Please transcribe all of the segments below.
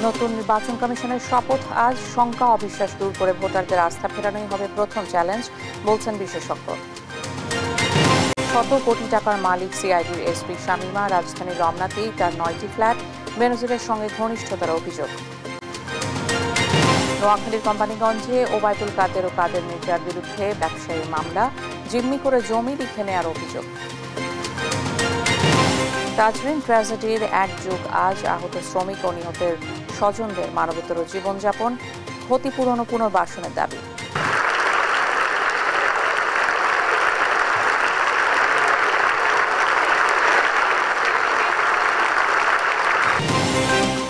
নতুন নির্বাচন কমিশনের শপথ আজ। শঙ্কা অবিশ্বাস দূর করে ভোটারদের আস্থা ফেরানোই হবে প্রথম চ্যালেঞ্জ, বলছেন বিশেষজ্ঞ। শত কোটি টাকার মালিক সিআইডির এসপি শামীমা। রাজধানীর রমনাতেই তার 9টি ফ্ল্যাট। বেনজিরের সঙ্গে ঘনিষ্ঠতার অভিযোগ। নোয়াখালীর কোম্পানিগঞ্জে ওবায়দুল কাদের ও কাদের মির্জার বিরুদ্ধে ব্যবসায়ী মামলা। জিম্মি করে জমি লিখে নেওয়ার অভিযোগ। তাজরিন ট্র্যাজেডির 1 যুগ আজ। আহত শ্রমিক ও নিহতের স্বজনদের মানবতর জীবনযাপন, ক্ষতিপূরণ ও পুনর্বাসনের দাবি।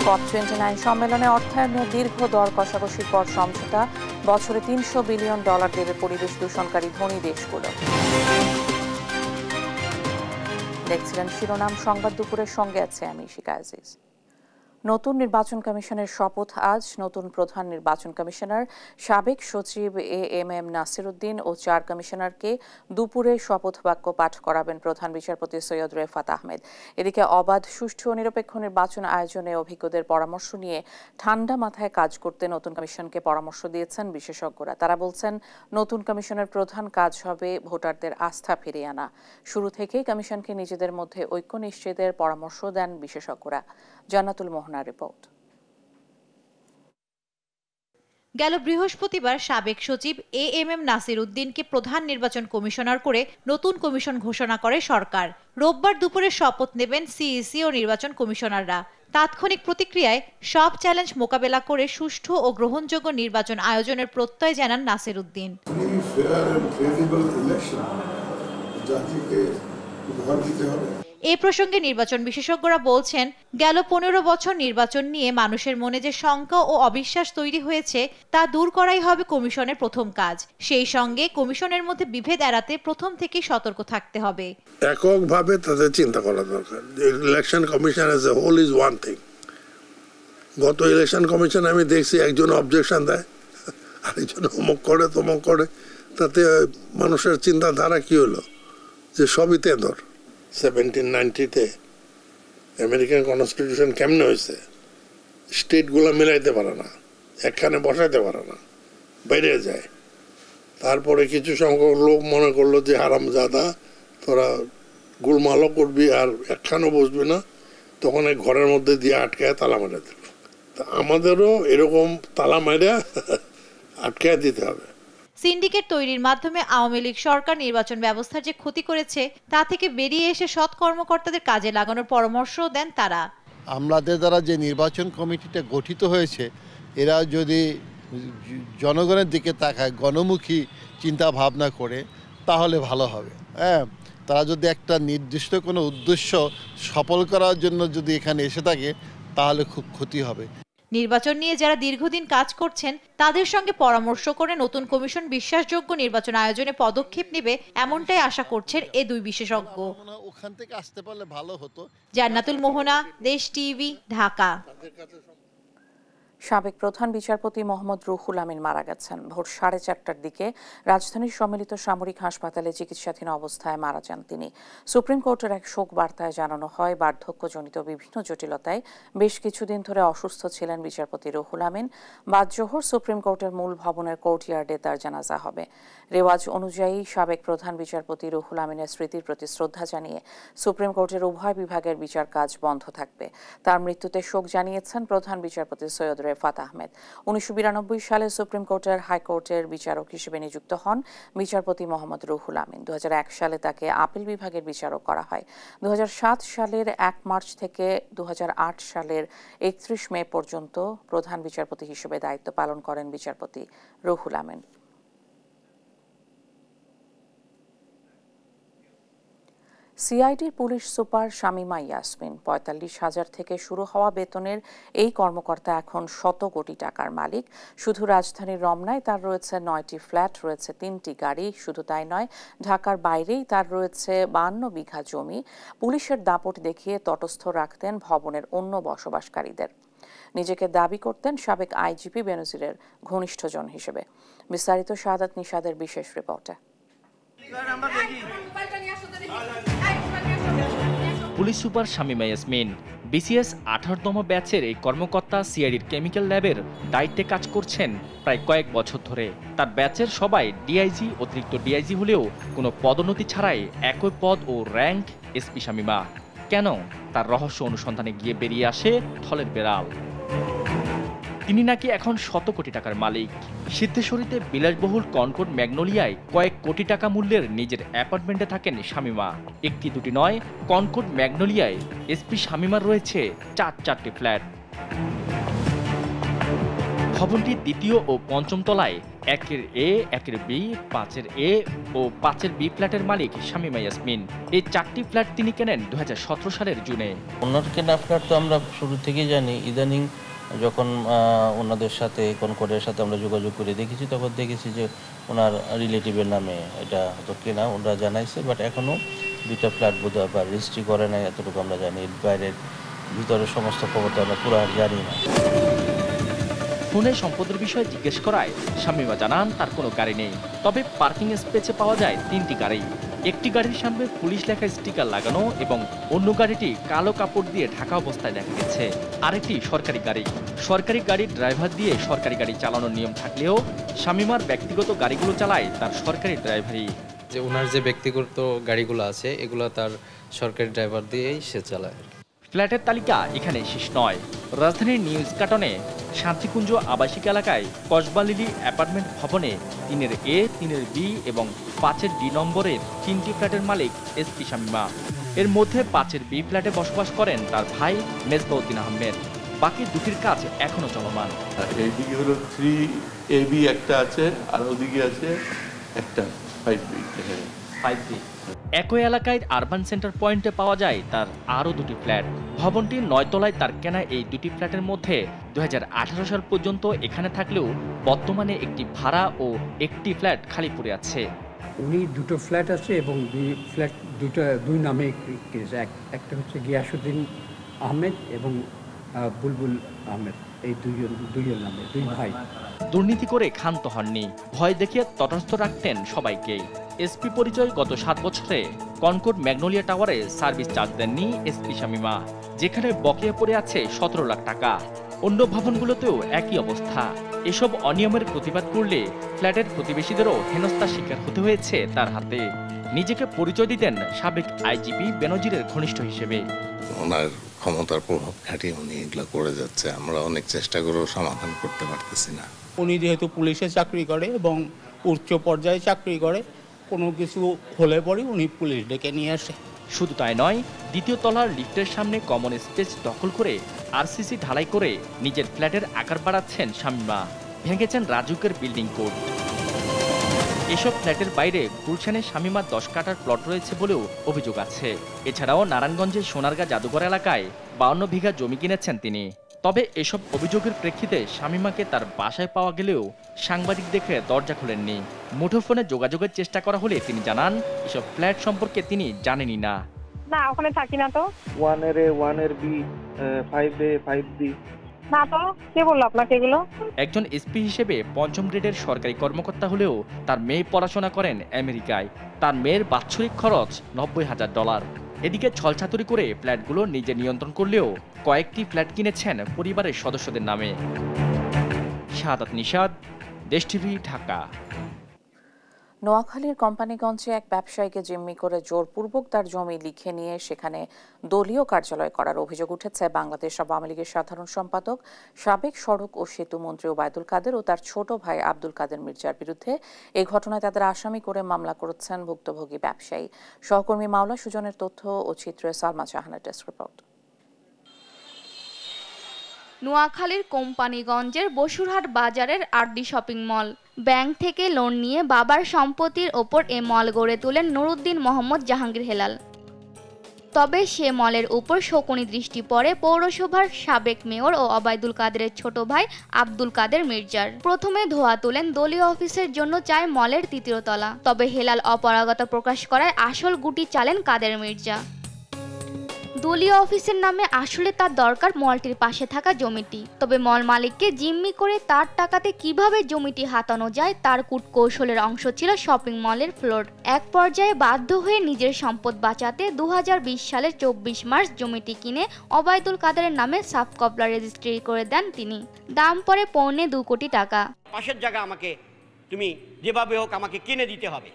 COP29 সম্মেলনে অর্থায়নের দীর্ঘ দর কষাকষির পর সমঝোতা। বছরে $300 বিলিয়ন দেবে পরিবেশ দূষণকারী ধনী দেশগুলো। দেখছিলেন শিরোনাম সংবাদ দুপুরের, সঙ্গে আছে আমি শিকা আজিজ। নতুন নির্বাচন কমিশনের শপথ আজ। নতুন প্রধান নির্বাচন কমিশনার সাবেক সচিব AM নাসির উদ্দিন ও 4 কমিশনারকে দুপুরে শপথ বাক্য পাঠ করাবেন প্রধান বিচারপতি সৈয়দ রেফাত আহমেদ। এদিকে অবাধ, সুষ্ঠু ও নিরপেক্ষ নির্বাচন আয়োজনে অভিজ্ঞদের পরামর্শ নিয়ে ঠান্ডা মাথায় কাজ করতে নতুন কমিশনকে পরামর্শ দিয়েছেন বিশেষজ্ঞরা। তারা বলছেন, নতুন কমিশনের প্রধান কাজ হবে ভোটারদের আস্থা ফিরিয়ে আনা। শুরু থেকেই কমিশনকে নিজেদের মধ্যে ঐক্য নিশ্চিতের পরামর্শ দেন বিশেষজ্ঞরা। জান্নাতুল মোহনার রিপোর্ট। গেল বৃহস্পতিবার সাবেক সচিব AM নাসির উদ্দিনকে প্রধান নির্বাচন কমিশনার করে নতুন কমিশন ঘোষণা করে সরকার। রোববার দুপুরে শপথ নেবেন CEC ও নির্বাচন কমিশনাররা। তাৎক্ষণিক প্রতিক্রিয়ায় সব চ্যালেঞ্জ মোকাবেলা করে সুষ্ঠু ও গ্রহণযোগ্য নির্বাচন আয়োজনের প্রত্যয় জানান নাসির উদ্দিন। এ প্রসঙ্গে নির্বাচন বিশেষজ্ঞরা বলছেন, গেল 15 বছর নির্বাচন নিয়ে মানুষের মনে যে শঙ্কা ও অবিশ্বাস তৈরি হয়েছে তা দূর করাই হবে কমিশনের প্রথম কাজ। সেই সঙ্গে কমিশনের মধ্যে বিভেদ এড়াতে প্রথম থেকেই সতর্ক থাকতে হবে। এককভাবে তাদের চিন্তা করা দরকার। Election commission as a whole is one thing. গত ইলেকশন কমিশন আমি দেখছি একজন অবজেকশন দেয়, আরেকজন অমুক করে তমুক করে, তাতে মানুষের চিন্তাধারা কি হলো যে সবই তেঁদর। 1790-তে আমেরিকান কনস্টিটিউশন কেমনে হয়েছে? স্টেটগুলো মিলাইতে পারে না, একখানে বসাইতে পারে না, বাইরে যায়। তারপরে কিছু সংখ্যক লোক মনে করলো যে হারামজাদা, তোরা গোলমালও করবি আর একখানেও বসবি না, তখন এই ঘরের মধ্যে দিয়ে আটকায় তালা মেরে দিল। তা আমাদেরও এরকম তালা মেরে আটকায় দিতে হবে। সিন্ডিকেট তৈরির মাধ্যমে আওয়ামী লীগ সরকার নির্বাচন ব্যবস্থার যে ক্ষতি করেছে তা থেকে বেরিয়ে এসে সৎ কর্মকর্তাদের কাজে লাগানোর পরামর্শ দেন তারা। আমাদের দ্বারা যে নির্বাচন কমিটিটা গঠিত হয়েছে, এরা যদি জনগণের দিকে তাকায়, গণমুখী চিন্তা ভাবনা করে, তাহলে ভালো হবে। হ্যাঁ, তারা যদি একটা নির্দিষ্ট কোনো উদ্দেশ্য সফল করার জন্য যদি এখানে এসে থাকে, তাহলে খুব ক্ষতি হবে। নির্বাচন নিয়ে যারা দীর্ঘদিন কাজ করছেন তাদের সঙ্গে পরামর্শ করে নতুন কমিশন বিশ্বাসযোগ্য নির্বাচন আয়োজনে পদক্ষেপ নেবে, এমনটাই আশা করছেন এ দুই বিশেষজ্ঞ। ওখান থেকে আসতে পারলে ভালো হতো। জান্নাতুল মোহনা, দেশ টিভি, ঢাকা। সাবেক প্রধান বিচারপতি মোহাম্মদ রুহুল আমিন মারা গেছেন। ভোর 4:30টার দিকে রাজধানীর সম্মিলিত সামরিক হাসপাতালে চিকিৎসাধীন অবস্থায় মারা যান তিনি। সুপ্রিম কোর্টের এক শোক বার্তায় জানানো হয়, বার্ধক্যজনিত বিভিন্ন জটিলতায় বেশ কিছুদিন ধরে অসুস্থ ছিলেন বিচারপতি রুহুল আমিন। বাদ জোহর সুপ্রিম কোর্টের মূল ভবনের কোর্টইয়ার্ডে তার জানাজা হবে। রেওয়াজ অনুযায়ী সাবেক প্রধান বিচারপতি রুহুল আমিনের স্মৃতির প্রতি শ্রদ্ধা জানিয়ে সুপ্রিম কোর্টের উভয় বিভাগের বিচার কাজ বন্ধ থাকবে। তার মৃত্যুতে শোক জানিয়েছেন প্রধান বিচারপতি সৈয়দ রেফাত আহমেদ। 1992 সালে সুপ্রিম কোর্টের হাইকোর্টের বিচারক হিসেবে নিযুক্ত হন বিচারপতি মোহাম্মদ রুহুল আমিন। 2001 সালে তাকে আপিল বিভাগের বিচারক করা হয়। 2007 সালের 1 মার্চ থেকে 2008 সালের 31 মে পর্যন্ত প্রধান বিচারপতি হিসেবে দায়িত্ব পালন করেন বিচারপতি রুহুল আমিন। সিআইডির পুলিশ সুপার শামীমা ইয়াসমিন। 45,000 থেকে শুরু হওয়া বেতনের এই কর্মকর্তা এখন শত কোটি টাকার মালিক। শুধু রাজধানীর রমনায় তার রয়েছে 9টি ফ্ল্যাট, রয়েছে 3টি গাড়ি। শুধু তাই নয়, ঢাকার বাইরেই তার রয়েছে 52 বিঘা জমি। পুলিশের দাপট দেখিয়ে তটস্থ রাখতেন ভবনের অন্য বসবাসকারীদের। নিজেকে দাবি করতেন সাবেক আইজিপি বেনজিরের ঘনিষ্ঠজন হিসেবে। বিস্তারিত শাহাদাত নিশাদের বিশেষ রিপোর্টে। Police super Shamima Yasmin. BCS 18তম ব্যাচের এই কর্মকর্তা সিআইডির কেমিক্যাল ল্যাবের দায়িত্বে কাজ করছেন প্রায় কয়েক বছর ধরে। তার ব্যাচের সবাই ডিআইজি, অতিরিক্ত ডিআইজি হলেও কোনো পদোন্নতি ছাড়াই একই পদ ও র্যাঙ্ক এসপি শামীমা। কেন? তার রহস্য অনুসন্ধানে গিয়ে বেরিয়ে আসে থলের বেড়াল। তিনি নাকি এখন শত কোটি টাকার মালিক। সিদ্ধেশ্বরীতে বিলাসবহুল কনকর্ড ম্যাগনোলিয়ায় কয়েক কোটি টাকা মূল্যের নিজের অ্যাপার্টমেন্টে থাকেন শামীমা। একটি দুটি নয়, কনকর্ড ম্যাগনোলিয়ায় এসপি শামীমার রয়েছে চারটি ফ্ল্যাট। ভবনটির দ্বিতীয় ও পঞ্চম তলায় 1-এর এ, 1-এর বি, 5-এর এ ও 5-এর বি ফ্ল্যাটের মালিক শামীমা ইয়াসমিন। এই 4টি ফ্ল্যাট তিনি কেনেন 2017 সালের জুনে। ওনার কেনা ফ্ল্যাট তো আমরা শুরু থেকেই জানি। ইদানিং যখন ওনাদের সাথে কনকর্ডের সাথে আমরা যোগাযোগ করে দেখেছি, তখন দেখেছি যে ওনার রিলেটিভের নামে এটা হয়তো কেনা, ওনারা জানাইছে। বাট এখনও 2টা ফ্ল্যাট বোধহয় বা রেজিস্ট্রি করে নাই, এতটুকু আমরা জানি। বাইরের ভিতরের সমস্ত খবর তো আমরা পুরো আর জানি না। ফোনে সম্পদের বিষয়ে জিজ্ঞেস করায় শামীমা জানান তার কোনো গাড়ি নেই, তবে পার্কিং স্পেসে পাওয়া যায় 3টি গাড়ি। একটি গাড়ির সামনে পুলিশ লেখা স্টিকার লাগানো এবং অন্য গাড়িটি কালো কাপড় দিয়ে ঢাকা অবস্থায় দেখা গেছে। আরেকটি সরকারি গাড়ি। সরকারি গাড়ির ড্রাইভার দিয়ে সরকারি গাড়ি চালানোর নিয়ম থাকলেও শামীমার ব্যক্তিগত গাড়িগুলো চালায় তার সরকারি ড্রাইভারই। যে ওনার যে ব্যক্তিগত গাড়িগুলো আছে এগুলো তার সরকারি ড্রাইভার দিয়েই সে চালায়। ফ্ল্যাটের তালিকা এখানে শেষ নয়। রাজধানীর নিউ ইস্কাটনে শান্তিকুঞ্জ আবাসিক এলাকায় কসবা লিলি অ্যাপার্টমেন্ট ভবনে 3-এর এ, 3-এর বি এবং 5-এর ডি নম্বরের 3টি ফ্ল্যাটের মালিক এসপি শামীমা। এর মধ্যে 5-এর বি ফ্ল্যাটে বসবাস করেন তার ভাই মেজবাউদ্দিন আহমেদ। বাকি দুটির কাজ এখনো চলমান। এইদিকে হলো 3AB একটা আছে, আর ওদিকে আছে একটা 5B। একই এলাকায় আরবান সেন্টার পয়েন্টে পাওয়া যায় তার আরও 2টি ফ্ল্যাট। ভবনটির 9 তলায় তার কেনা এই 2টি ফ্ল্যাটের মধ্যে 2018 সাল পর্যন্ত এখানে থাকলেও বর্তমানে একটি ভাড়া ও একটি ফ্ল্যাট খালি পড়ে আছে। উনি 2টো ফ্ল্যাট আছে এবং দুই নামে কিনেছে। একটা হচ্ছে গিয়াসউদ্দিন আহমেদ এবং বুলবুল আহমেদ, এই দুইয়ের নামে, 2 ভাই। দুর্নীতি করে ক্ষান্ত হননি, ভয় দেখিয়ে তটস্থ রাখতেন সবাইকে। এসপি পরিচয় গত 7 বছরে কনকর্ড ম্যাগনোলিয়া টাওয়ারে সার্ভিস চার্জ দেননি এসপি শামীমা, যেখানে বকেয়া পড়ে আছে 17 লাখ টাকা। অন্য ভবনগুলোতেও একই অবস্থা। এসব অনিয়মের প্রতিবাদ করলে ফ্ল্যাটের প্রতিবেশীদেরও হেনস্থার শিকার হতে হয়েছে তার হাতে। নিজেকে পরিচয় দিতেন সাবেক আইজিপি বেনজিরের ঘনিষ্ঠ হিসেবে। ওনার ক্ষমতার প্রভাব খাটিয়ে উনি এগুলো করে যাচ্ছে। আমরা অনেক চেষ্টা করেও সমাধান করতে পারতেছি না। উনি যেহেতু পুলিশে চাকরি করে এবং উচ্চ পর্যায়ে চাকরি করে, কোনো কিছু হলে পরে উনি পুলিশ ডেকে নিয়ে আসে। শুধু তাই নয়, দ্বিতীয় তলার লিফটের সামনে কমন স্পেস দখল করে আরসিসি ঢালাই করে নিজের ফ্ল্যাটের আকার বাড়াচ্ছেন শামীমা। ভেঙেছেন রাজুকের বিল্ডিং কোড। এসব ফ্ল্যাটের বাইরে গুলশানে শামীমার 10 কাঠার প্লট রয়েছে বলেও অভিযোগ আছে। এছাড়াও নারায়ণগঞ্জের সোনারগাঁ জাদুঘর এলাকায় 52 বিঘা জমি কিনেছেন তিনি। তবে এসব অভিযোগের প্রেক্ষিতে শামীমাকে তার বাসায় পাওয়া গেলেও সাংবাদিক দেখে দরজা খোলেননি। মুঠোফোনে যোগাযোগের চেষ্টা করা হলে তিনি জানান এসব ফ্ল্যাট সম্পর্কে তিনি জানেনই না। না, ওখানে থাকি না তো। 1-এর এ, 1-এর বি, 5A, 5B। না তো, কে বললো আপনাকে এগুলো? একজন এসপি হিসেবে 5ম গ্রেডের সরকারি কর্মকর্তা হলেও তার মেয়ে পড়াশোনা করেন আমেরিকায়। তার মেয়ের বাৎসরিক খরচ $90,000। এদিকে ছলছাতুরি করে ফ্ল্যাটগুলো নিজে নিয়ন্ত্রণ করলেও কয়েকটি ফ্ল্যাট কিনেছেন পরিবারের সদস্যদের নামে। শাহাদাত নিশাদ, দেশ টিভি, ঢাকা। নোয়াখালীর কোম্পানিগঞ্জে এক ব্যবসায়ীকে জিম্মি করে জোরপূর্বক তার জমি লিখে নিয়ে সেখানে দলীয় কার্যালয় করার অভিযোগ উঠেছে বাংলাদেশ আওয়ামী লীগের সাধারণ সম্পাদক, সাবেক সড়ক ও সেতু মন্ত্রী ওবায়দুল কাদের ও তার ছোট ভাই আব্দুল কাদের মির্জার বিরুদ্ধে। এই ঘটনায় তাদের আসামি করে মামলা করেছেন ভুক্তভোগী ব্যবসায়ী। সহকর্মী মাওলা সুজনের তথ্য ও চিত্রে সালমা জাহানের ডেস্ক রিপোর্ট। নোয়াখালীর কোম্পানিগঞ্জের বসুরহাট বাজারের আরডি শপিং মল। ব্যাংক থেকে লোন নিয়ে বাবার সম্পত্তির ওপর এ মল গড়ে তোলেন নুরুদ্দিন মোহাম্মদ জাহাঙ্গীর হেলাল। তবে সে মলের উপর শকুনি দৃষ্টি পড়ে পৌরসভার সাবেক মেয়র ও ওবায়দুল কাদেরের ছোট ভাই আব্দুল কাদের মির্জার। প্রথমে ধোয়া তোলেন দলীয় অফিসের জন্য চায় মলের 3য় তলা। তবে হেলাল অপারগতা প্রকাশ করায় আসল গুটি চালেন কাদের মির্জা। দলীয় অফিসের নামে আসলে তার দরকার মলটির পাশে থাকা জমিটি। তবে মল মালিককে জিম্মি করে তার টাকাতে কিভাবে জমিটি হাতানো যায় তার কূটকৌশলের অংশ ছিল শপিং মলের ফ্লোর। এক পর্যায়ে বাধ্য হয়ে নিজের সম্পদ বাঁচাতে 2020 সালের 24 মার্চ জমিটি কিনে ওবায়দুল কাদেরের নামে সাব কবলা রেজিস্ট্রি করে দেন তিনি। দাম পড়ে 2.25 কোটি টাকা। পাশের জায়গা আমাকে তুমি যেভাবে হোক আমাকে কিনে দিতে হবে।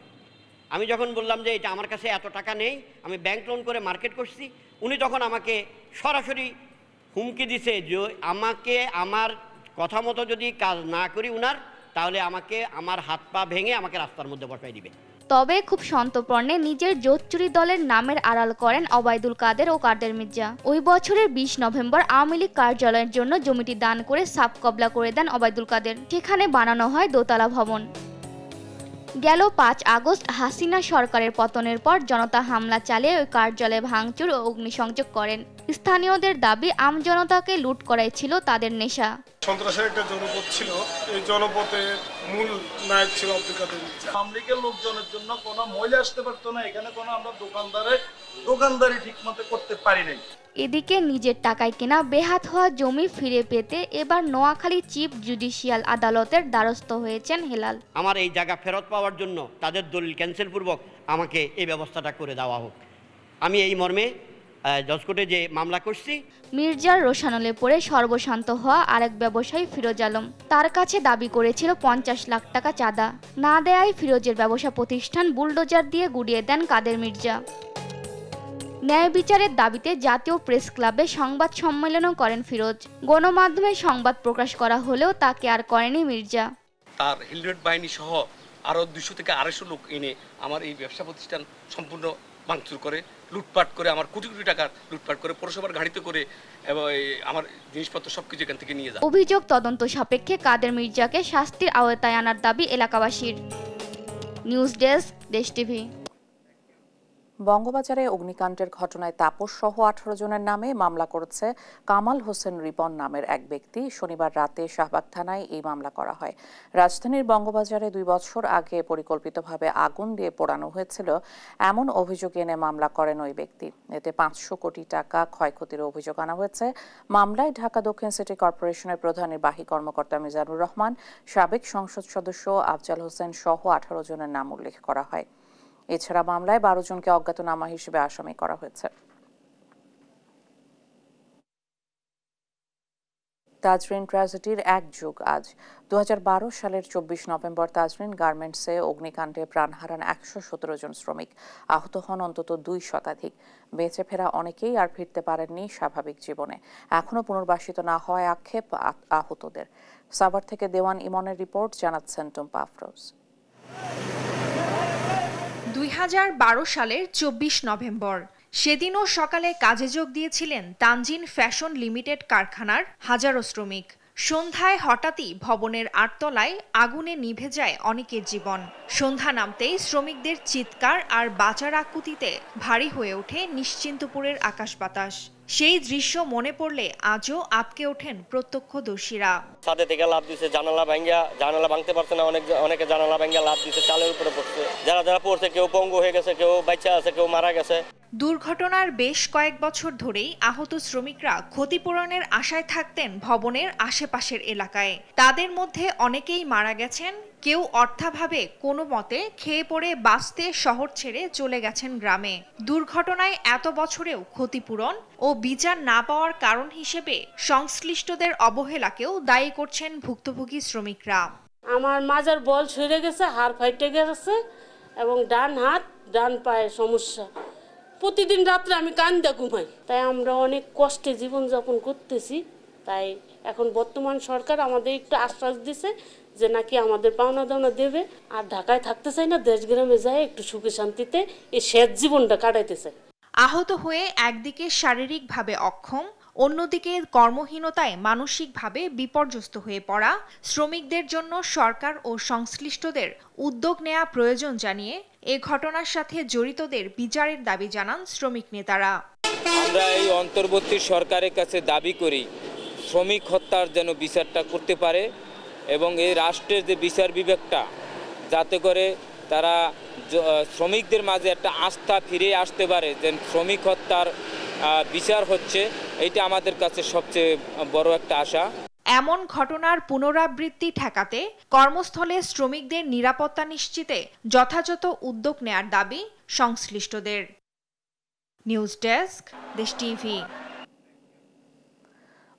আমি যখন বললাম যে এটা আমার কাছে এত টাকা নেই, আমি ব্যাংক লোন করে মার্কেট করছি, উনি তখন আমাকে সরাসরি হুমকি দিছে যে আমাকে আমার কথা মতো যদি কাজ না করি উনার, তাহলে আমাকে আমার হাত পা ভেঙে আমাকে রাস্তার মধ্যে বসাই দিবে। তবে খুব সন্তর্পণে নিজের জোটচুরি দলের নামের আড়াল করেন ওবায়দুল কাদের ও কাদের মির্জা। ওই বছরের 20 নভেম্বর আওয়ামী লীগ কার্যালয়ের জন্য জমিটি দান করে সাব কবলা করে দেন ওবায়দুল কাদের। সেখানে বানানো হয় দোতলা ভবন। গেল 5 আগস্ট হাসিনা সরকারের পতনের পর জনতা হামলা চালিয়ে ওই কার্যালয়ে ভাঙচুর ও অগ্নিসংযোগ করেন। স্থানীয়দের দাবি আমজনতাকে লুট করাই ছিল তাদের নেশা। সন্ত্রাসের একটা জনপদ ছিল, এই জনপদের মূল নায়ক ছিল আব্দুল কাদের মির্জা। আওয়ামী লীগের লোকজনের জন্য কোনো মহিলা আসতে পারতো না, এখানে কোনো আমরা দোকানদারি ঠিকমতো করতে পারি নাই। এদিকে নিজের টাকায় কেনা বেহাত হওয়া জমি ফিরে পেতে এবার নোয়াখালী চিফ জুডিশিয়াল আদালতের দ্বারস্থ হয়েছেন হেলাল। আমার এই জায়গা ফেরত পাওয়ার জন্য তাদের দলিল ক্যান্সেল পূর্বক আমাকে এই ব্যবস্থাটা করে দেওয়া হোক। আমি এই মর্মে জজ কোর্টে যে মামলা করছি। মির্জার রোশানলে পড়ে সর্বশান্ত হওয়া আরেক ব্যবসায়ী ফিরোজ আলম তার কাছে দাবি করেছিল 50 লাখ টাকা চাঁদা। না দেয়ায় ফিরোজের ব্যবসা প্রতিষ্ঠান বুলডোজার দিয়ে গুড়িয়ে দেন কাদের মির্জা। ন্যায় বিচারের দাবিতে জাতীয় প্রেস ক্লাবে সংবাদ সম্মেলনও করেন ফিরোজ। গণমাধ্যমে সংবাদ প্রকাশ করা হলেও তাকে আর করেনি মির্জা। তার হিলরেড বাহিনী সহ আরও 200 থেকে 250 লোক এনে আমার এই ব্যবসা প্রতিষ্ঠান সম্পূর্ণ ভাঙচুর করে, লুটপাট করে, আমার কোটি কোটি টাকা লুটপাট করে পৌরসভার গাড়িতে করে এবং আমার জিনিসপত্র সবকিছু এখান থেকে নিয়ে যায়। অভিযোগ তদন্ত সাপেক্ষে কাদের মির্জাকে শাস্তির আওতায় আনার দাবি এলাকাবাসীর। নিউজ ডেস্ক, দেশ টিভি। বঙ্গবাজারে অগ্নিকাণ্ডের ঘটনায় তাপস সহ 18 জনের নামে মামলা করেছে কামাল হোসেন রিপন নামের এক ব্যক্তি। শনিবার রাতে শাহবাগ থানায় এই মামলা করা হয়। রাজধানীর বঙ্গবাজারে 2 বছর আগে পরিকল্পিতভাবে আগুন দিয়ে পোড়ানো হয়েছিল এমন অভিযোগ এনে মামলা করেন ওই ব্যক্তি। এতে 500 কোটি টাকা ক্ষয়ক্ষতির অভিযোগ আনা হয়েছে। মামলায় ঢাকা দক্ষিণ সিটি কর্পোরেশনের প্রধান নির্বাহী কর্মকর্তা মিজানুর রহমান, সাবেক সংসদ সদস্য আফজাল হোসেন সহ 18 জনের নাম উল্লেখ করা হয়। এছাড়া মামলায় 12 জনকে অজ্ঞাতনামা হিসেবে আসামি করা হয়েছে। তাজরিন ট্র্যাজেডির 1 যুগ আজ। 2012 সালের 24 নভেম্বর তাজরিন গার্মেন্টসে অগ্নিকাণ্ডে প্রাণ হারান 117 জন শ্রমিক। আহত হন অন্তত 2 শতাধিক। বেঁচে ফেরা অনেকেই আর ফিরতে পারেননি স্বাভাবিক জীবনে। এখনও পুনর্বাসিত না হওয়ায় আক্ষেপ আহতদের। সাভার থেকে দেওয়ান ইমনের রিপোর্ট, জানাচ্ছেন টুম্পা আফরোজ। 2012 সালের 24 নভেম্বর সেদিনও সকালে কাজে যোগ দিয়েছিলেন তানজিন ফ্যাশন লিমিটেড কারখানার হাজারো শ্রমিক। সন্ধ্যায় হঠাৎই ভবনের 8 তলায় আগুনে নিভে যায় অনেকের জীবন। সন্ধ্যা নামতেই শ্রমিকদের চিৎকার আর বাঁচার আকুতিতে ভারী হয়ে ওঠে নিশ্চিন্তপুরের আকাশ বাতাস। সেই দৃশ্য মনে পড়লে আজও আঁতকে ওঠেন প্রত্যক্ষদর্শীরা। ছাদে থেকে লাফ দিছে, জানালা ভাঙতে পারছে না, অনেকে জানালা ভাঙিয়া লাফ দিছে, চালের উপরে পড়ছে। যারা পড়ছে কেউ পঙ্গু হয়ে গেছে, কেউ বাচ্চা আছে, কেউ মারা গেছে। দুর্ঘটনার বেশ কয়েক বছর ধরেই আহত শ্রমিকরা ক্ষতিপূরণের আশায় থাকতেন ভবনের আশেপাশের এলাকায়। তাদের মধ্যে অনেকেই মারা গেছেন, কেউ অর্থাভাবে কোনো মতে খেয়ে পড়ে বাঁচতে শহর ছেড়ে চলে গেছেন গ্রামে। দুর্ঘটনায় এত বছরেও ক্ষতিপূরণ ও বিচার না পাওয়ার কারণ হিসেবে সংশ্লিষ্টদের অবহেলাকেও দায়ী করছেন ভুক্তভোগী শ্রমিকরা। আমার মাজার বল সরে গেছে, হাড় ফাইটে গেছে এবং ডান হাত ডান পায়ে সমস্যা। প্রতিদিন রাত্রে আমি কান্দা ঘুমাই। তাই আমরা অনেক কষ্টে জীবনযাপন করতেছি। তাই এখন বর্তমান সরকার আমাদের একটু আশ্বাস দিছে যে নাকি আমাদের পাওনা দাওনা দেবে। আর ঢাকায় থাকতে চাই না, দেশ গ্রামে যায় একটু সুখে শান্তিতে এই শেষ জীবনটা কাটাইতে চাই। আহত হয়ে একদিকে শারীরিকভাবে অক্ষম, অন্যদিকে কর্মহীনতায় মানসিকভাবে বিপর্যস্ত হয়ে পড়া শ্রমিকদের জন্য সরকার ও সংশ্লিষ্টদের উদ্যোগ নেওয়া প্রয়োজন জানিয়ে এ ঘটনার সাথে জড়িতদের বিচারের দাবি জানান শ্রমিক নেতারা। আমরা এই অন্তর্বর্তী সরকারের কাছে দাবি করি শ্রমিক হত্যার যেন বিচারটা করতে পারে এবং এই রাষ্ট্রের যে বিচার বিভাগটা যাতে করে তারা শ্রমিকদের মাঝে একটা আস্থা ফিরে আসতে পারে যে শ্রমিক হত্যার বিচার হচ্ছে, এইটা আমাদের কাছে সবচেয়ে বড় একটা আশা। এমন ঘটনার পুনরাবৃত্তি ঠেকাতে কর্মস্থলে শ্রমিকদের নিরাপত্তা নিশ্চিতে যথাযথ উদ্যোগ নেয়ার দাবি সংশ্লিষ্টদের। নিউজ ডেস্ক, দেশ টিভি।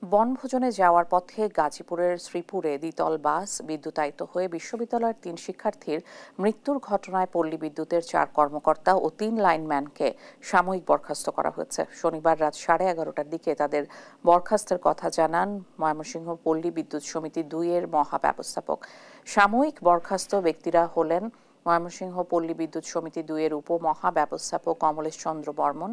বনভোজনে যাওয়ার পথে গাজীপুরের শ্রীপুরে দ্বিতল বাস বিদ্যুতায়িত হয়ে বিশ্ববিদ্যালয়ের 3 শিক্ষার্থীর মৃত্যুর ঘটনায় পল্লী বিদ্যুতের 4 কর্মকর্তা ও 3 লাইনম্যানকে সাময়িক বরখাস্ত করা হয়েছে। শনিবার রাত 11:30টার দিকে তাদের বরখাস্তের কথা জানান ময়মনসিংহ পল্লী বিদ্যুৎ সমিতি 2-এর মহাব্যবস্থাপক। সাময়িক বরখাস্ত ব্যক্তিরা হলেন ময়মনসিংহ পল্লী বিদ্যুৎ সমিতি 2-এর উপমহাব্যবস্থাপক কমলেশ চন্দ্র বর্মন,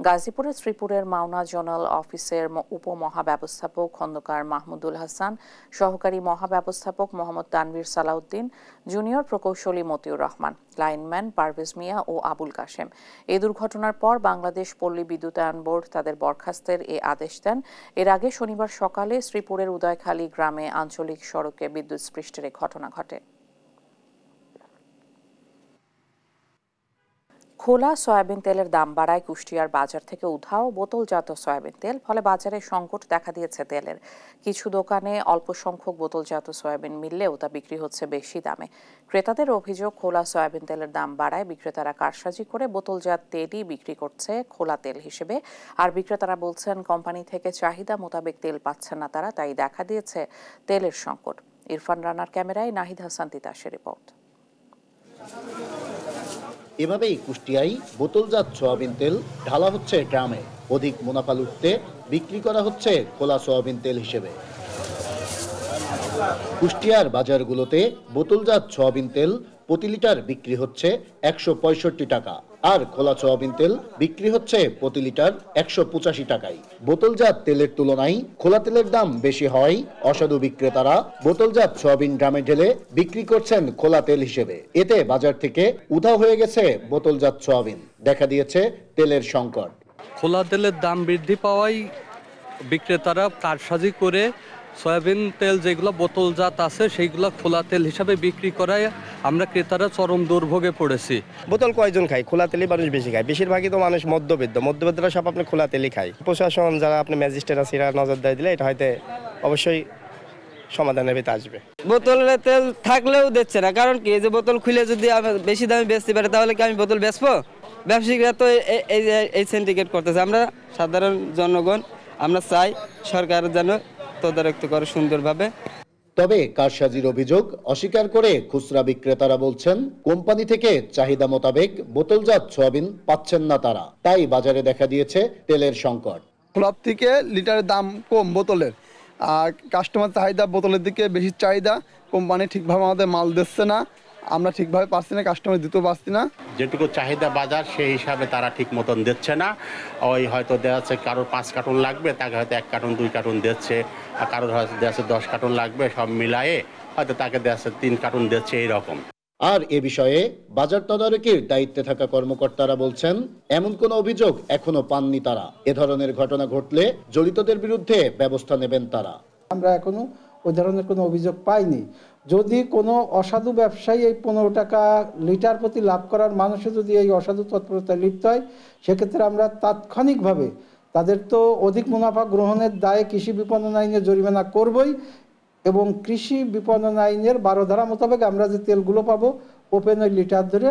গাজীপুরের শ্রীপুরের মাওনা জোনাল অফিসের উপমহাব্যবস্থাপক খন্দকার মাহমুদুল হাসান, সহকারী মহাব্যবস্থাপক মোহাম্মদ তানভীর সালাউদ্দিন, জুনিয়র প্রকৌশলী মতিউর রহমান, লাইনম্যান পারভেজ মিয়া ও আবুল কাশেম। এই দুর্ঘটনার পর বাংলাদেশ পল্লী বিদ্যুতায়ন বোর্ড তাদের বরখাস্তের এ আদেশ দেন। এর আগে শনিবার সকালে শ্রীপুরের উদয়খালী গ্রামে আঞ্চলিক সড়কে বিদ্যুৎস্পৃষ্টের ঘটনা ঘটে। খোলা সয়াবিন তেলের দাম বাড়ায় কুষ্টিয়ার বাজার থেকে উধাও বোতলজাত সয়াবিন তেল, ফলে বাজারে সংকট দেখা দিয়েছে তেলের। কিছু দোকানে অল্প সংখ্যক বোতলজাত সয়াবিন মিললেও তা বিক্রি হচ্ছে বেশি দামে। ক্রেতাদের অভিযোগ, খোলা সয়াবিন তেলের দাম বাড়ায় বিক্রেতারা কারসাজি করে বোতলজাত তেলই বিক্রি করছে খোলা তেল হিসেবে। আর বিক্রেতারা বলছেন কোম্পানি থেকে চাহিদা মোতাবেক তেল পাচ্ছেন না তারা, তাই দেখা দিয়েছে তেলের সংকট। ইরফান রানার ক্যামেরায় নাহিদ হাসান তিতাসের রিপোর্ট। এভাবেই কুষ্টিয়ায় বোতলজাত সয়াবিন তেল ঢালা হচ্ছে ড্রামে। অধিক মুনাফা লুটতে বিক্রি করা হচ্ছে খোলা সয়াবিন তেল হিসেবে। কুষ্টিয়ার বাজারগুলোতে বোতলজাত সয়াবিন তেল প্রতি লিটার বিক্রি হচ্ছে 165 টাকা, আর খোলা সয়াবিন তেল বিক্রি হচ্ছে প্রতি লিটার 185 টাকায়। বোতলজাত তেলের তুলনায় খোলা তেলের দাম বেশি হওয়ায় অসাধু বিক্রেতারা বোতলজাত সয়াবিন ড্রামে ঢেলে বিক্রি করছেন খোলা তেল হিসেবে। এতে বাজার থেকে উধাও হয়ে গেছে বোতলজাত সয়াবিন, দেখা দিয়েছে তেলের সংকট। খোলা তেলের দাম বৃদ্ধি পাওয়ায় বিক্রেতারা কারসাজি করে সয়াবিন তেল যেগুলো বোতলজাত আছে সেইগুলো খোলা তেল হিসাবে বিক্রি করায় আমরা ক্রেতারা চরম দুর্ভোগে পড়েছি। বোতল কয়জন খায়? খোলা তেলই মানুষ বেশি খায়। বেশিরভাগই তো মানুষ মধ্যবিত্তরা সব আপনি খোলা তেলই খায়। প্রশাসন যারা আপনি ম্যাজিস্ট্রেট আছে এরা নজর দেয় দিলে এটা হয়তো অবশ্যই সমাধানের ভিতরে আসবে। বোতলের তেল থাকলেও দিচ্ছে না, কারণ কি, যে বোতল খুলে যদি বেশি দামে বেচতে পারে তাহলে কি আমি বোতল বেচবো? ব্যবসায়িকরা তো এই সিন্ডিকেট করতেছে। আমরা সাধারণ জনগণ আমরা চাই সরকার যেন তদারকি করে সুন্দরভাবে। তবে কারসাজির অভিযোগ অস্বীকার করে খুচরা বিক্রেতারা বলছেন কোম্পানি থেকে চাহিদা মোতাবেক বোতলজাত সয়াবিন পাচ্ছেন না তারা, তাই বাজারে দেখা দিয়েছে তেলের সংকট। ক্লাব থেকে লিটারের দাম কম বোতলের, আর কাস্টমার চাহিদা বোতলের দিকে বেশি চাহিদা। কোম্পানি ঠিকভাবে আমাদের মাল দিচ্ছে না, আমরা ঠিকভাবে পাচ্ছি না, কাস্টমার দিতেও পারছি না। যেটুকু চাহিদা বাজার সেই হিসাবে তারা ঠিক মতন দিচ্ছে না। ওই হয়তো দেওয়া যাচ্ছে কারোর 5 কার্টুন লাগবে, তাকে হয়তো 1 কার্টুন 2 কার্টুন দিচ্ছে, আর কারোর হয়তো দেওয়া যাচ্ছে 10 কার্টুন লাগবে, সব মিলায়ে হয়তো তাকে দেওয়া যাচ্ছে 3 কার্টুন দিচ্ছে, এইরকম। আর এ বিষয়ে বাজার তদারকির দায়িত্বে থাকা কর্মকর্তারা বলছেন এমন কোনো অভিযোগ এখনো পাননি তারা। এ ধরনের ঘটনা ঘটলে জড়িতদের বিরুদ্ধে ব্যবস্থা নেবেন তারা। আমরা এখনো ওই ধরনের কোনো অভিযোগ পাইনি। যদি কোনো অসাধু ব্যবসায়ী এই 15 টাকা লিটার প্রতি লাভ করার মানুষে যদি এই অসাধু তৎপরতায় লিপ্ত হয়, সেক্ষেত্রে আমরা তাৎক্ষণিকভাবে তাদের তো অধিক মুনাফা গ্রহণের দায়ে কৃষি বিপণন আইনে জরিমানা করবই, এবং কৃষি বিপণন আইনের 12 ধারা মোতাবেক আমরা যে তেলগুলো পাবো ওপেন ওই লিটার ধরে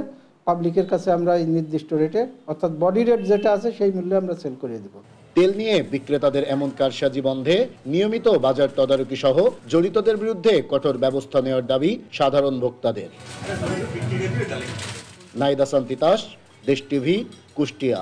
পাবলিকের কাছে আমরা এই নির্দিষ্ট রেটে, অর্থাৎ বডি রেট যেটা আছে সেই মূল্যে আমরা সেল করে দেব। তেল নিয়ে বিক্রেতাদের এমন কারসাজি বন্ধে নিয়মিত বাজার তদারকি সহ জড়িতদের বিরুদ্ধে কঠোর ব্যবস্থা নেওয়ার দাবি সাধারণ ভোক্তাদের। নাহিদ হাসান তিতাস, দেশ টিভি, কুষ্টিয়া।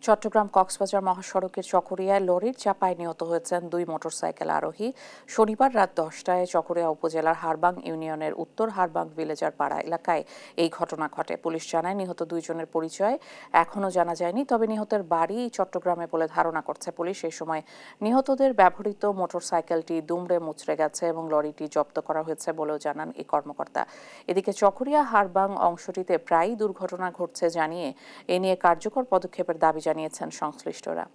চট্টগ্রাম কক্সবাজার মহাসড়কের চকরিয়ায় লরির চাপায় নিহত হয়েছেন 2 মোটরসাইকেল আরোহী। শনিবার রাত 10টায় চকরিয়া উপজেলার হারবাং ইউনিয়নের উত্তর হারবাং ভিলেজার পাড়া এলাকায় এই ঘটনা ঘটে। পুলিশ জানায় নিহত 2 জনের পরিচয় এখনও জানা যায়নি, তবে নিহতের বাড়ি চট্টগ্রামে বলে ধারণা করছে পুলিশ। এই সময় নিহতদের ব্যবহৃত মোটরসাইকেলটি দুমড়ে মুচড়ে গেছে এবং লরিটি জব্দ করা হয়েছে বলেও জানান এই কর্মকর্তা। এদিকে চকরিয়া হারবাং অংশটিতে প্রায়ই দুর্ঘটনা ঘটছে জানিয়ে এ নিয়ে কার্যকর পদক্ষেপের দাবি জানিয়েছেন সংশ্লিষ্টরা।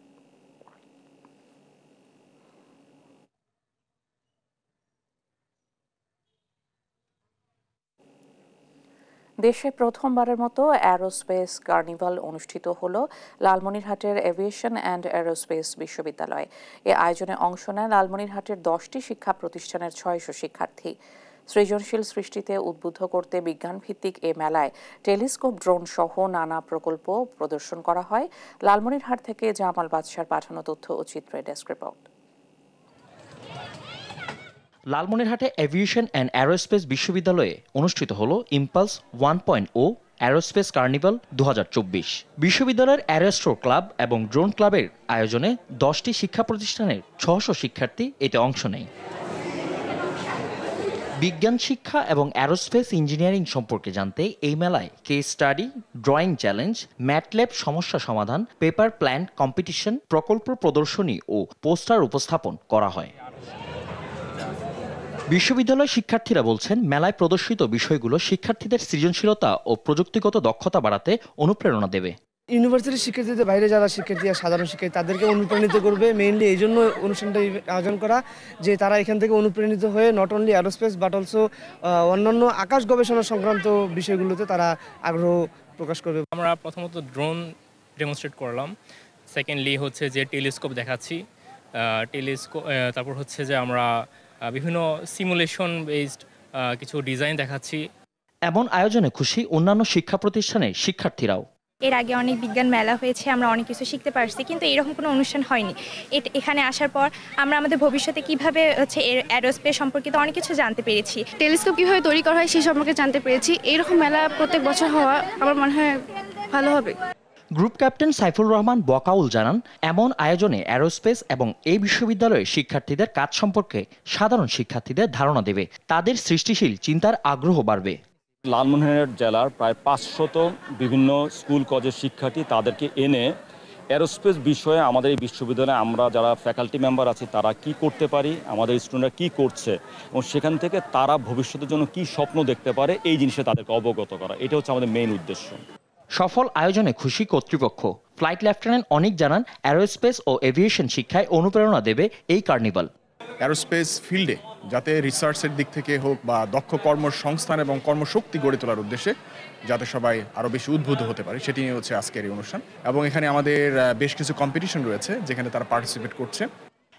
দেশে প্রথমবারের মতো অ্যারোস্পেস কার্নিভাল অনুষ্ঠিত হলো লালমনিরহাটের এভিয়েশন অ্যান্ড অ্যারোস্পেস বিশ্ববিদ্যালয়ে। এ আয়োজনে অংশ নেয় লালমনিরহাটের 10টি শিক্ষা প্রতিষ্ঠানের 600 শিক্ষার্থী। সৃজনশীল সৃষ্টিতে উদ্বুদ্ধ করতে বিজ্ঞানভিত্তিক এ মেলায় টেলিস্কোপ, ড্রোন সহ নানা প্রকল্প প্রদর্শন করা হয়। লালমনিরহাট থেকে জামাল বাদশার পাঠানো তথ্য ও চিত্রে ডেস্ক রিপোর্ট। লালমনিরহাটে এভিয়েশন অ্যান্ড অ্যারোস্পেস বিশ্ববিদ্যালয়ে অনুষ্ঠিত হলো ইম্পালস 1.0 অ্যারোস্পেস কার্নিভাল 2024। বিশ্ববিদ্যালয়ের অ্যারোস্ট্রো ক্লাব এবং ড্রোন ক্লাবের আয়োজনে 10টি শিক্ষা প্রতিষ্ঠানের 600 শিক্ষার্থী এতে অংশ নেয়। বিজ্ঞান শিক্ষা এবং অ্যারোস্পেস ইঞ্জিনিয়ারিং সম্পর্কে জানতে এই মেলায় case study, drawing challenge, MATLAB সমস্যা সমাধান, পেপার প্ল্যান্ট কম্পিটিশন, প্রকল্প প্রদর্শনী ও পোস্টার উপস্থাপন করা হয়। বিশ্ববিদ্যালয় শিক্ষার্থীরা বলছেন, মেলায় প্রদর্শিত বিষয়গুলো শিক্ষার্থীদের সৃজনশীলতা ও প্রযুক্তিগত দক্ষতা বাড়াতে অনুপ্রেরণা দেবে। ইউনিভার্সিটির শিক্ষার্থীদের বাইরে যারা শিক্ষার্থী সাধারণ শিক্ষার্থী তাদেরকে অনুপ্রাণিত করবে। মেইনলি এই জন্য অনুষ্ঠানটা আয়োজন করা, যে তারা এখান থেকে অনুপ্রাণিত হয়ে not only aerospace but also অন্যান্য আকাশ গবেষণা সংক্রান্ত বিষয়গুলোতে তারা আগ্রহ প্রকাশ করবে। আমরা প্রথমত ড্রোন ডেমনস্ট্রেট করলাম, সেকেন্ডলি হচ্ছে যে টেলিস্কোপ দেখাচ্ছি, তারপর হচ্ছে যে আমরা বিভিন্ন সিমুলেশন বেসড কিছু ডিজাইন দেখাচ্ছি। এমন আয়োজনে খুশি অন্যান্য শিক্ষা প্রতিষ্ঠানের শিক্ষার্থীরাও। এর আগে অনেক বিজ্ঞান মেলা হয়েছে, আমরা অনেক কিছু শিখতে পারছি, কিন্তু এরকম কোনো অনুষ্ঠান হয়নি। এখানে আসার পর আমরা আমাদের ভবিষ্যতে কিভাবে হচ্ছে অ্যারোস্পেস সম্পর্কিত অনেক কিছু জানতে পেরেছি। টেলিস্কোপ কীভাবে তৈরি করা হয় সেই সম্পর্কে জানতে পেরেছি। এইরকম মেলা প্রত্যেক বছর হওয়া আমার মনে হয় ভালো হবে। গ্রুপ ক্যাপ্টেন সাইফুর রহমান বকাউল জানান, এমন আয়োজনে অ্যারোস্পেস এবং এই বিশ্ববিদ্যালয়ের শিক্ষার্থীদের কাজ সম্পর্কে সাধারণ শিক্ষার্থীদের ধারণা দেবে, তাদের সৃষ্টিশীল চিন্তার আগ্রহ বাড়বে। লালমনিরহাট জেলার প্রায় 500 বিভিন্ন স্কুল কলেজের শিক্ষার্থী তাদেরকে এনে অ্যারোস্পেস বিষয়ে আমাদের এই বিশ্ববিদ্যালয়ে আমরা যারা ফ্যাকাল্টি মেম্বার আছি তারা কি করতে পারি, আমাদের স্টুডেন্টরা কি করছে এবং সেখান থেকে তারা ভবিষ্যতের জন্য কি স্বপ্ন দেখতে পারে এই জিনিসে তাদেরকে অবগত করা, এটা হচ্ছে আমাদের মেইন উদ্দেশ্য। সফল আয়োজনে খুশি কর্তৃপক্ষ। ফ্লাইট লেফটেন্যান্ট অনিক জানান, অ্যারোস্পেস ও এভিয়েশন শিক্ষায় অনুপ্রেরণা দেবে এই কার্নিভাল। অ্যারোস্পেস ফিল্ডে যাতে রিসার্চের দিক থেকে হোক বা দক্ষ কর্মসংস্থান এবং কর্মশক্তি গড়ে তোলার উদ্দেশ্যে যাতে সবাই আরও বেশি উদ্বুদ্ধ হতে পারে, সেটি নিয়ে হচ্ছে আজকের এই অনুষ্ঠান। এবং এখানে আমাদের বেশ কিছু কম্পিটিশন রয়েছে যেখানে তারা পার্টিসিপেট করছে।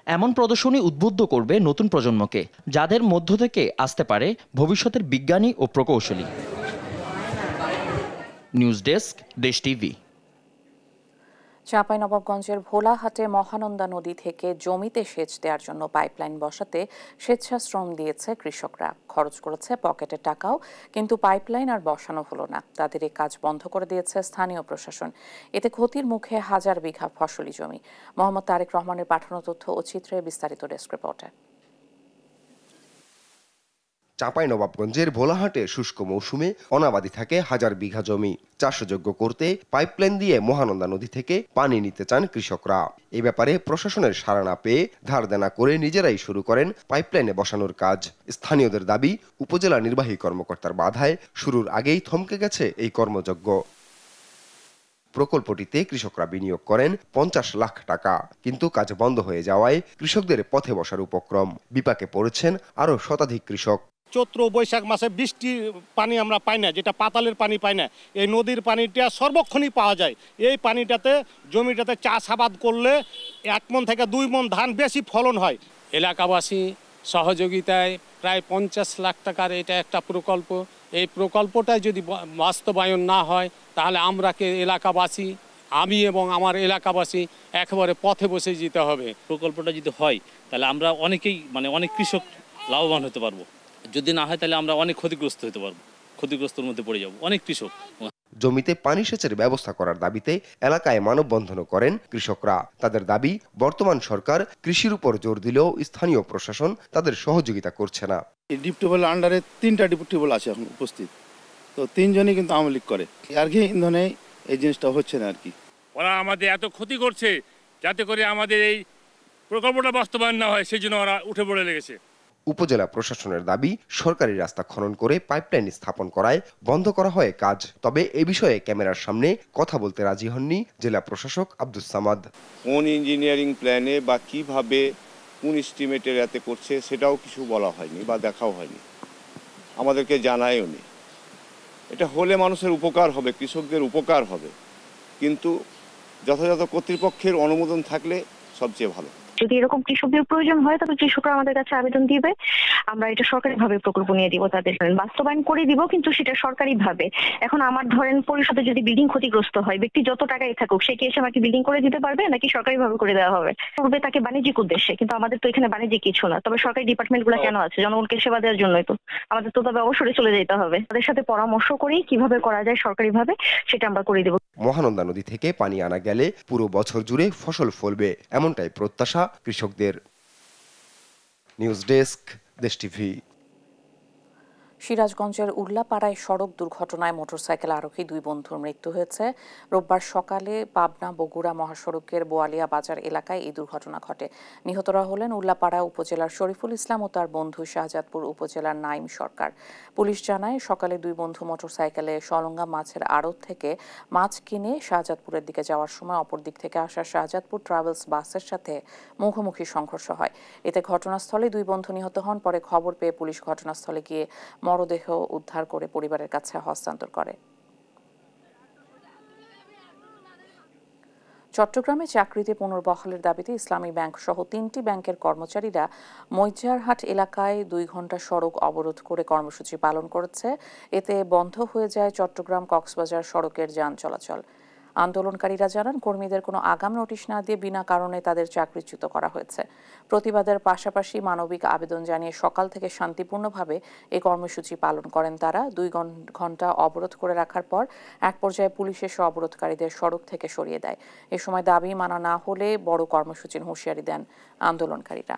এমন প্রদর্শনী উদ্বুদ্ধ করবে নতুন প্রজন্মকে, যাদের মধ্য থেকে আসতে পারে ভবিষ্যতের বিজ্ঞানী ও প্রকৌশলী। নিউজ ডেস্ক, দেশ টিভি। চাঁপাইনবাবগঞ্জের ভোলাহাটে মহানন্দা নদী থেকে জমিতে সেচ দেওয়ার জন্য পাইপলাইন বসাতে স্বেচ্ছাশ্রম দিয়েছে কৃষকরা। খরচ করেছে পকেটের টাকাও, কিন্তু পাইপলাইন আর বসানো হলো না। তাদের এই কাজ বন্ধ করে দিয়েছে স্থানীয় প্রশাসন। এতে ক্ষতির মুখে হাজার বিঘা ফসলি জমি। মোহাম্মদ তারেক রহমানের পাঠানো তথ্য ও চিত্রে বিস্তারিত ডেস্ক রিপোর্টে। চাঁপাইনবাবগঞ্জের ভোলাহাটে শুষ্ক মৌসুমে অনাবাদি থাকে হাজার বিঘা জমি। চাষযোগ্য করতে পাইপলাইন দিয়ে মহানন্দা নদী থেকে পানি নিতে চান কৃষকরা। এ ব্যাপারে প্রশাসনের সাড়া না পেয়ে ধার দেনা করে নিজেরাই শুরু করেন পাইপলাইনে বসানোর কাজ। স্থানীয়দের দাবি, উপজেলা নির্বাহী কর্মকর্তার বাধায় শুরুর আগেই থমকে গেছে এই কর্মযজ্ঞ। প্রকল্পটিতে কৃষকরা বিনিয়োগ করেন 50 লাখ টাকা, কিন্তু কাজ বন্ধ হয়ে যাওয়ায় কৃষকদের পথে বসার উপক্রম। বিপাকে পড়েছেন আরও শতাধিক কৃষক। চৈত্র বৈশাখ মাসে বৃষ্টির পানি আমরা পাই না, যেটা পাতালের পানি পাই না, এই নদীর পানিটা সর্বক্ষণই পাওয়া যায়। এই পানিটাতে জমিটাতে চাষাবাদ করলে 1 মণ থেকে 2 মণ ধান বেশি ফলন হয়। এলাকাবাসী সহযোগিতায় প্রায় 50 লাখ টাকার এটা একটা প্রকল্প। এই প্রকল্পটা যদি বাস্তবায়ন না হয় তাহলে আমরাকে এলাকাবাসী, আমি এবং আমার এলাকাবাসী একেবারে পথে বসে যেতে হবে। প্রকল্পটা যদি হয় তাহলে আমরা অনেকেই অনেক কৃষক লাভবান হতে পারবো। যদি না হয় তাহলে আমরা অনেক ক্ষতিগ্রস্ত হতে পারবো, ক্ষতিগ্রস্তের মধ্যে পড়ে যাব অনেক কৃষক। জমিতে পানি সেচের ব্যবস্থা করার দাবিতে এলাকায় মানববন্ধনও করেন কৃষকরা। তাদের দাবি, বর্তমান সরকার কৃষির উপর জোর দিলেও স্থানীয় প্রশাসন তাদের সহযোগিতা করছে না। এই ডিপ টিউবওয়েল আন্ডারে 3টা ডিপ টিউবওয়েল আছে এখন উপস্থিত, তো 3 জনই কিন্তু আওয়ামী লীগ করে। আর কি ইন্ধনে এই জিনিসটা হচ্ছে না আর কি। ওরা আমাদের এত ক্ষতি করছে, যাতে করে আমাদের এই প্রকল্পটা বাস্তবায়ন না হয় সেই জন্য ওরা উঠে পড়ে লেগেছে। উপজেলা প্রশাসনের দাবি, সরকারি রাস্তা খনন করে পাইপলাইন স্থাপন করায় বন্ধ করা হয় কাজ। তবে এ বিষয়ে ক্যামেরার সামনে কথা বলতে রাজি হননি জেলা প্রশাসক আব্দুস সামাদ। কোন ইঞ্জিনিয়ারিং প্ল্যানে বা কিভাবে কোন এস্টিমেটের এতে করছে সেটাও কিছু বলা হয়নি বা দেখাও হয়নি, আমাদেরকে জানায়ও নি। এটা হলে মানুষের উপকার হবে, কৃষকদের উপকার হবে, কিন্তু যথাযথ কর্তৃপক্ষের অনুমোদন থাকলে সবচেয়ে ভালো। যদি এরকম কৃষকদের প্রয়োজন হয় তবে কৃষকরা আমাদের কাছে আবেদন দিবে, আমরা এটা সরকারিভাবে প্রকল্প নিয়ে দিব, তাদের বাস্তবায়ন করে দিব, কিন্তু সেটা সরকারিভাবে। এখন আমার ধরেন পরিষদে যদি বিল্ডিং ক্ষতিগ্রস্ত হয়, ব্যক্তি যত টাকাই থাকুক সে কি এসে আমাকে বিল্ডিং করে দিতে পারবে নাকি সরকারিভাবে করে দেওয়া হবে? করবে তাকে বাণিজ্যিক উদ্দেশ্যে, কিন্তু আমাদের তো এখানে বাণিজ্যিক কিছু না। তবে সরকারি ডিপার্টমেন্টগুলো কেন আছে? জনগণকে সেবা দেওয়ার জন্যই তো। আমাদের তো তবে অবসরে চলে যেতে হবে, তাদের সাথে পরামর্শ করেই কিভাবে করা যায় সরকারিভাবে সেটা আমরা করে দেব। মহানন্দা নদী থেকে পানি আনা গেলে পুরো বছর জুড়ে ফসল ফলবে, এমনটাই প্রত্যাশা কৃষকদের। নিউজ ডেস্ক, দেশ টিভি। সিরাজগঞ্জের উল্লাপাড়ায় সড়ক দুর্ঘটনায় মোটরসাইকেল আরোহী 2 বন্ধুর মৃত্যু হয়েছে। রোববার সকালে পাবনা বগুড়া মহাসড়কের বোয়ালিয়া বাজার এলাকায় এই দুর্ঘটনা ঘটে। নিহতরা হলেন উল্লাপাড়া উপজেলার শরীফুল ইসলাম ও তার বন্ধু শাহজাদপুর উপজেলার নাইম সরকার। পুলিশ জানায় সকালে 2 বন্ধু মোটরসাইকেলে সলঙ্গা মাছের আড়ত থেকে মাছ কিনে শাহজাদপুরের দিকে যাওয়ার সময় অপর দিক থেকে আসা শাহজাদপুর ট্রাভেলস বাসের সাথে মুখোমুখি সংঘর্ষ হয়। এতে ঘটনাস্থলে 2 বন্ধু নিহত হন। পরে খবর পেয়ে পুলিশ ঘটনাস্থলে গিয়ে মরদেহ উদ্ধার করে পরিবারের কাছে হস্তান্তর করে। চট্টগ্রামে চাকরিতে পুনর্বহালের দাবিতে ইসলামী ব্যাংক সহ 3টি ব্যাংকের কর্মচারীরা মৈজারহাট এলাকায় 2 ঘণ্টা সড়ক অবরোধ করে কর্মসূচি পালন করেছে। এতে বন্ধ হয়ে যায় চট্টগ্রাম কক্সবাজার সড়কের যান চলাচল। আন্দোলনকারীরা জানান কর্মীদের কোনো আগাম নোটিশ না দিয়ে বিনা কারণে তাদের চাকরিচ্যুত করা হয়েছে। প্রতিবাদের পাশাপাশি মানবিক আবেদন জানিয়ে সকাল থেকে শান্তিপূর্ণভাবে এই কর্মসূচি পালন করেন তারা। 2 ঘণ্টা অবরোধ করে রাখার পর এক পর্যায়ে পুলিশ এসে অবরোধকারীদের সড়ক থেকে সরিয়ে দেয়। এ সময় দাবি মানা না হলে বড় কর্মসূচির হুঁশিয়ারি দেন আন্দোলনকারীরা।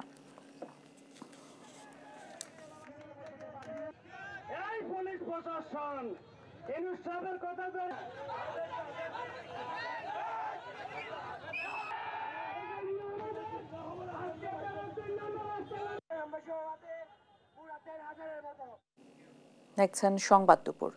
দেখছেন সংবাদ দুপুর।